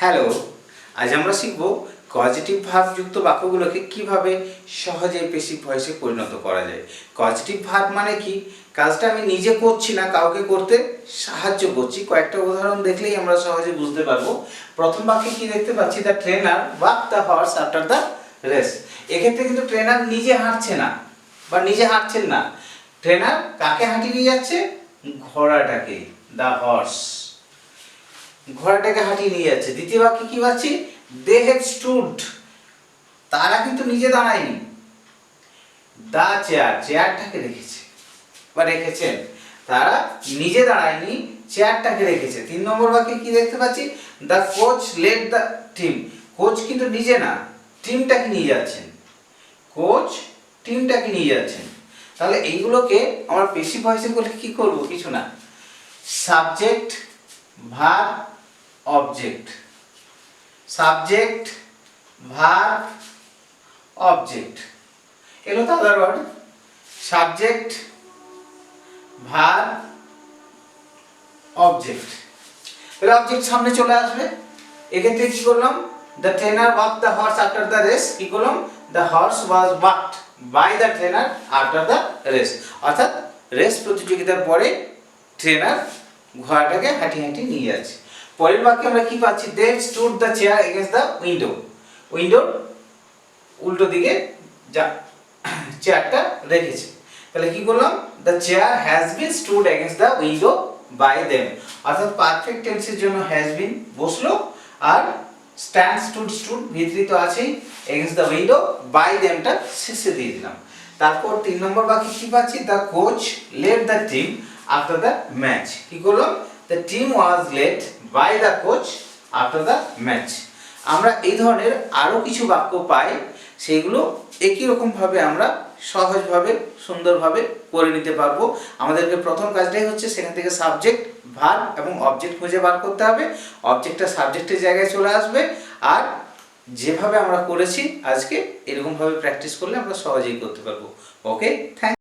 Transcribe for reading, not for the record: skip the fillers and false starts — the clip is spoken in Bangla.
হ্যালো, আজ আমরা শিখব কজেটিভ ভার্বযুক্ত বাক্যগুলোকে কিভাবে সহজে পেসিভ ভয়েসে পরিণত করা যায়। কজেটিভ ভার্ব মানে কি? কাজটা আমি নিজে করছি না, কাউকে করতে সাহায্য করছি। কয়েকটা উদাহরণ দেখলেই আমরা সহজে বুঝতে পারবো। প্রথম বাক্যে কি দেখতে পাচ্ছি? The trainer walk the horse after the race. এক্ষেত্রে কিন্তু ট্রেনার নিজে হাঁটছে না বা নিজে হাঁটছেন না। ট্রেনার কাকে হাঁটিয়ে নিয়ে যাচ্ছে? ঘোড়াটাকে, দ্য হর্স। ঘোড়াটাকে হাঁটিয়ে নিয়ে যাচ্ছে। দ্বিতীয় বাক্যে কি পাচ্ছি? They have stood. তারা কিন্তু নিজে দাঁড়ায়নি। দা চেয়ার, চেয়ারটাকে রেখেছে বা রেখেছেন। তারা নিজে দাঁড়ায়নি, চেয়ারটাকে রেখেছে। 3 নম্বর বাক্যে কি দেখতে পাচ্ছি? The coach led the team. Coach কিন্তু নিজে না, টিমটাকে নিয়ে যাচ্ছেন। কোচ টিমটাকে নিয়ে যাচ্ছেন। তাহলে এইগুলোকে আমরা পেসিভ ভয়েসে বলে কি করব? কিছু না, subject verb object, subject verb object. এগুলো তো other word. Subject verb object. তাহলে অবজেক্ট সামনে চলে আসবে। এক্ষেত্রে কি করলাম? The trainer walk the horse after the race. কি করলাম? The horse was walked by the trainer after the race. অর্থাৎ রেস প্রতিযোগিতার পরে ট্রেনার ঘোড়াটাকে হাঁটিয়ে হাঁটিয়ে নিয়ে যাচ্ছে। পরের বাক্যে আমরা কি পাচ্ছি? They stood the chair against the window. উইন্ডোর উল্টো দিকে যা চেয়ারটা রেখেছে। তাহলে কি করলাম? The chair has been stood against the window by them. অর্থাৎ পারফেক্ট টেন্সের জন্য হ্যাজ বিন বসলো, আর স্ট্যান্ড স্টুড স্টুড ভিতরিত আছেই, এগেন্স্ট দ্য উইন্ডো বাই দেমটা শেষে দিয়ে দিলাম। তারপর 3 নম্বর বাক্যে কি পাচ্ছি? The coach led the team after the match. কি করলাম? The team was lead by the coach after the match. আমরা এই ধরনের আরও কিছু বাক্য পাই, সেইগুলো একই রকমভাবে আমরা সহজভাবে সুন্দরভাবে করে নিতে পারবো। আমাদেরকে প্রথম কাজটাই হচ্ছে সেখান থেকে সাবজেক্ট ভার্ব এবং অবজেক্ট খুঁজে বার করতে হবে। অবজেক্টটা সাবজেক্টের জায়গায় চলে আসবে, আর যেভাবে আমরা করেছি আজকে এরকমভাবে প্র্যাকটিস করলে আমরা সহজেই করতে পারবো। ওকে, থ্যাংক